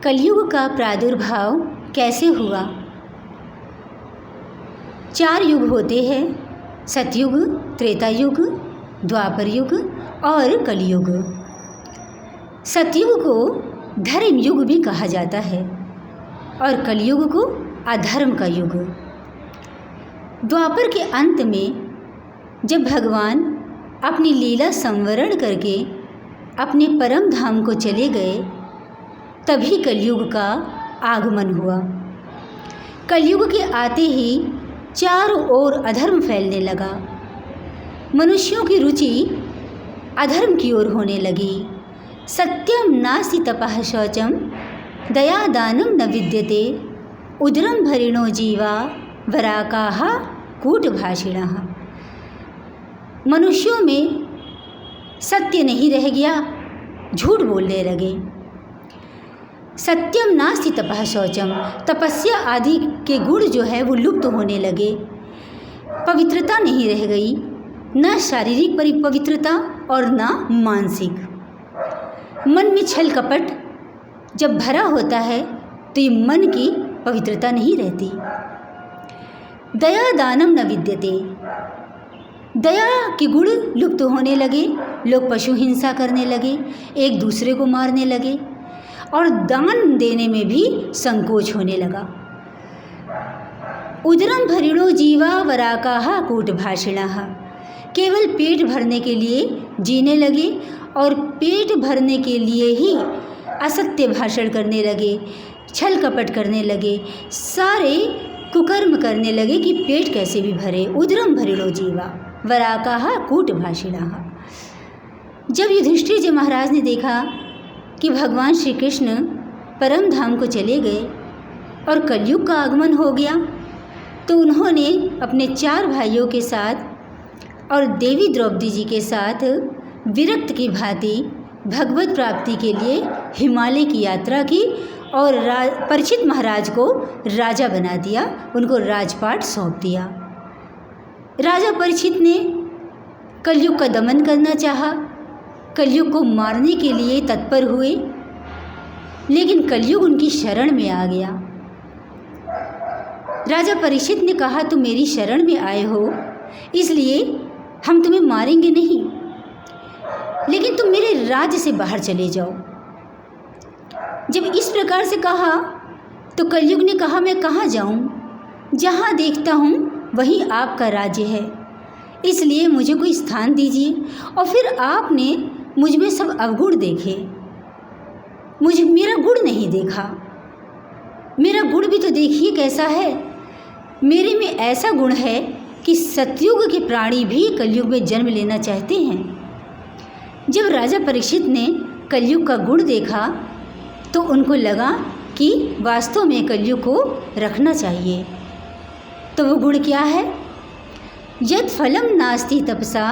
कलयुग का प्रादुर्भाव कैसे हुआ। 4 युग होते हैं, सतयुग, त्रेता युग, द्वापर युग और कलयुग। सतयुग को धर्म युग भी कहा जाता है और कलयुग को अधर्म का युग। द्वापर के अंत में जब भगवान अपनी लीला संवरण करके अपने परम धाम को चले गए, तभी कलयुग का आगमन हुआ। कलयुग के आते ही चारों ओर अधर्म फैलने लगा। मनुष्यों की रुचि अधर्म की ओर होने लगी। सत्यम नास्ति तपः शौचम दया दानम न विद्यते उदरम भरिणो जीवा वराकाः कूटभाषिणः। मनुष्यों में सत्य नहीं रह गया, झूठ बोलने लगे। सत्यम नास्ति तपः शौचम, तपस्या आदि के गुण जो है वो लुप्त होने लगे। पवित्रता नहीं रह गई, न शारीरिक पवित्रता और न मानसिक। मन में छल कपट जब भरा होता है तो ये मन की पवित्रता नहीं रहती। दया दानम न विद्यते, दया के गुण लुप्त होने लगे। लोग पशु हिंसा करने लगे, एक दूसरे को मारने लगे और दान देने में भी संकोच होने लगा। उदरम भरिणो जीवा वराकाः कूटभाषिणः, केवल पेट भरने के लिए जीने लगे और पेट भरने के लिए ही असत्य भाषण करने लगे, छल कपट करने लगे, सारे कुकर्म करने लगे कि पेट कैसे भी भरे। उदरम भरिणो जीवा वराकाः कूटभाषिणः। जब युधिष्ठिर जी महाराज ने देखा कि भगवान श्री कृष्ण परम धाम को चले गए और कलयुग का आगमन हो गया, तो उन्होंने अपने 4 भाइयों के साथ और देवी द्रौपदी जी के साथ विरक्त की भांति भगवत प्राप्ति के लिए हिमालय की यात्रा की और परीक्षित महाराज को राजा बना दिया, उनको राजपाट सौंप दिया। राजा परीक्षित ने कलयुग का दमन करना चाहा, कलयुग को मारने के लिए तत्पर हुए, लेकिन कलयुग उनकी शरण में आ गया। राजा परीक्षित ने कहा, तुम मेरी शरण में आए हो इसलिए हम तुम्हें मारेंगे नहीं, लेकिन तुम मेरे राज्य से बाहर चले जाओ। जब इस प्रकार से कहा तो कलयुग ने कहा, मैं कहाँ जाऊँ, जहाँ देखता हूँ वहीं आपका राज्य है, इसलिए मुझे कोई स्थान दीजिए। और फिर आपने मुझ में सब अवगुण देखे, मेरा गुण नहीं देखा। मेरा गुण भी तो देखिए कैसा है। मेरे में ऐसा गुण है कि सतयुग के प्राणी भी कलयुग में जन्म लेना चाहते हैं। जब राजा परीक्षित ने कलयुग का गुण देखा तो उनको लगा कि वास्तव में कलयुग को रखना चाहिए। तो वो गुण क्या है? यत् फलम नास्ति तपसा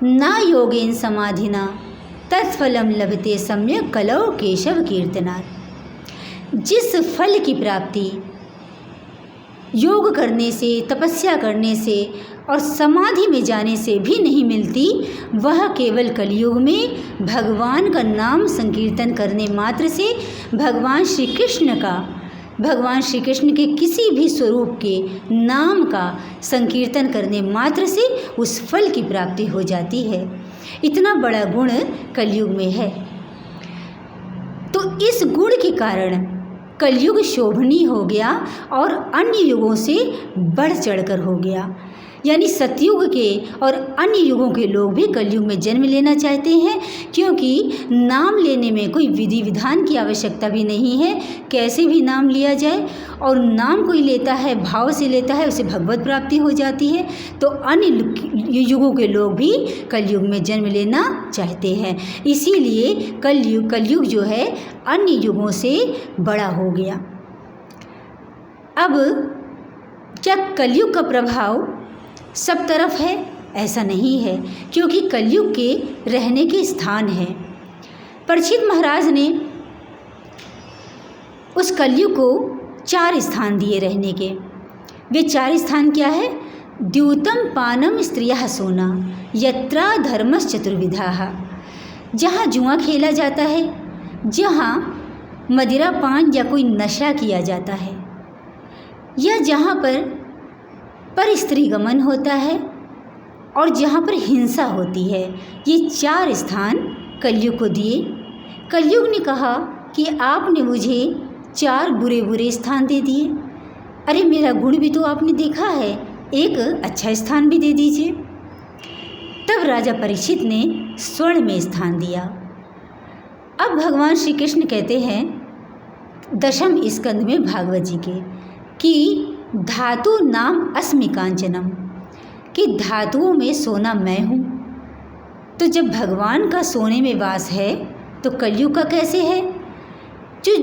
ना योगेन समाधिना तत्फलम लभते सम्यक कलौ केशव कीर्तनात्। जिस फल की प्राप्ति योग करने से, तपस्या करने से और समाधि में जाने से भी नहीं मिलती, वह केवल कलयुग में भगवान का नाम संकीर्तन करने मात्र से, भगवान श्री कृष्ण के किसी भी स्वरूप के नाम का संकीर्तन करने मात्र से उस फल की प्राप्ति हो जाती है। इतना बड़ा गुण कलयुग में है। तो इस गुण के कारण कलयुग शोभनीय हो गया और अन्य युगों से बढ़ चढ़कर हो गया। यानी सतयुग के और अन्य युगों के लोग भी कलयुग में जन्म लेना चाहते हैं, क्योंकि नाम लेने में कोई विधि विधान की आवश्यकता भी नहीं है। कैसे भी नाम लिया जाए और नाम कोई लेता है, भाव से लेता है, उसे भगवत प्राप्ति हो जाती है। तो अन्य युगों के लोग भी कलयुग में जन्म लेना चाहते हैं, इसीलिए कलयुग जो है अन्य युगों से बड़ा हो गया। अब क्या कलयुग का प्रभाव सब तरफ है? ऐसा नहीं है, क्योंकि कलयुग के रहने के स्थान हैं। परीक्षित महाराज ने उस कलयुग को 4 स्थान दिए रहने के। वे 4 स्थान क्या है? द्यूतम पानम स्त्रियः सोना यत्रा धर्मश्चतुर्विधाः, जहाँ जुआ खेला जाता है, जहाँ मदिरा पान या कोई नशा किया जाता है, या जहाँ पर स्त्री गमन होता है और जहाँ पर हिंसा होती है, ये 4 स्थान कलयुग को दिए। कलयुग ने कहा कि आपने मुझे 4 बुरे बुरे स्थान दे दिए, अरे मेरा गुण भी तो आपने देखा है, एक अच्छा स्थान भी दे दीजिए। तब राजा परीक्षित ने स्वर्ण में स्थान दिया। अब भगवान श्री कृष्ण कहते हैं 10वें स्कंद में भागवत जी के कि धातु नाम अस्मि कांचनम, कि धातुओं में सोना मैं हूँ। तो जब भगवान का सोने में वास है तो कलयुग का कैसे है? जो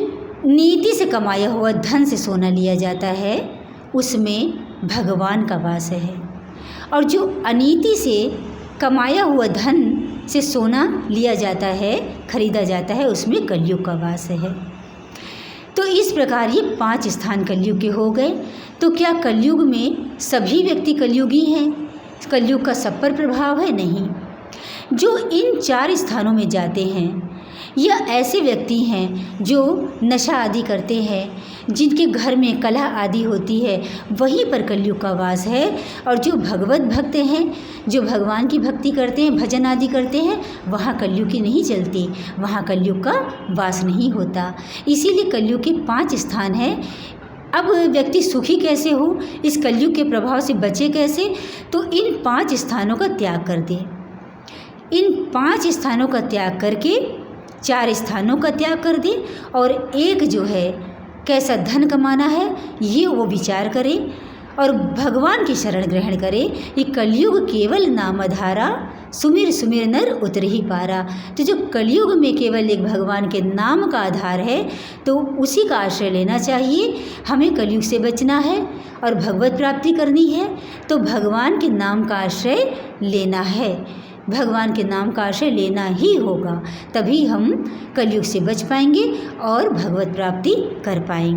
नीति से कमाया हुआ धन से सोना लिया जाता है उसमें भगवान का वास है, और जो अनीति से कमाया हुआ धन से सोना लिया जाता है, खरीदा जाता है, उसमें कलयुग का वास है। तो इस प्रकार ये 5 स्थान कलयुग के हो गए। तो क्या कलयुग में सभी व्यक्ति कलयुगी हैं? कलयुग का सब पर प्रभाव है? नहीं। जो इन 4 स्थानों में जाते हैं या ऐसे व्यक्ति हैं जो नशा आदि करते हैं, जिनके घर में कलह आदि होती है, वहीं पर कलयुग का वास है। और जो भगवत भक्त हैं, जो भगवान की भक्ति करते हैं, भजन आदि करते हैं, वहाँ कलयुग की नहीं चलती, वहाँ कलयुग का वास नहीं होता। इसीलिए कलयुग के 5 स्थान हैं। अब व्यक्ति सुखी कैसे हो, इस कलयुग के प्रभाव से बचे कैसे? तो इन 5 स्थानों का त्याग कर दे। इन 5 स्थानों का त्याग करके 4 स्थानों का त्याग कर दे, और एक जो है कैसा धन कमाना है ये वो विचार करे और भगवान की शरण ग्रहण करे। ये कलयुग केवल नाम आधारा, सुमिर सुमिर नर उतरहि पारा। तो जो कलयुग में केवल एक भगवान के नाम का आधार है, तो उसी का आश्रय लेना चाहिए। हमें कलयुग से बचना है और भगवत प्राप्ति करनी है, तो भगवान के नाम का आश्रय लेना है। भगवान के नाम का आश्रय लेना ही होगा, तभी हम कलयुग से बच पाएंगे और भगवत प्राप्ति कर पाएंगे।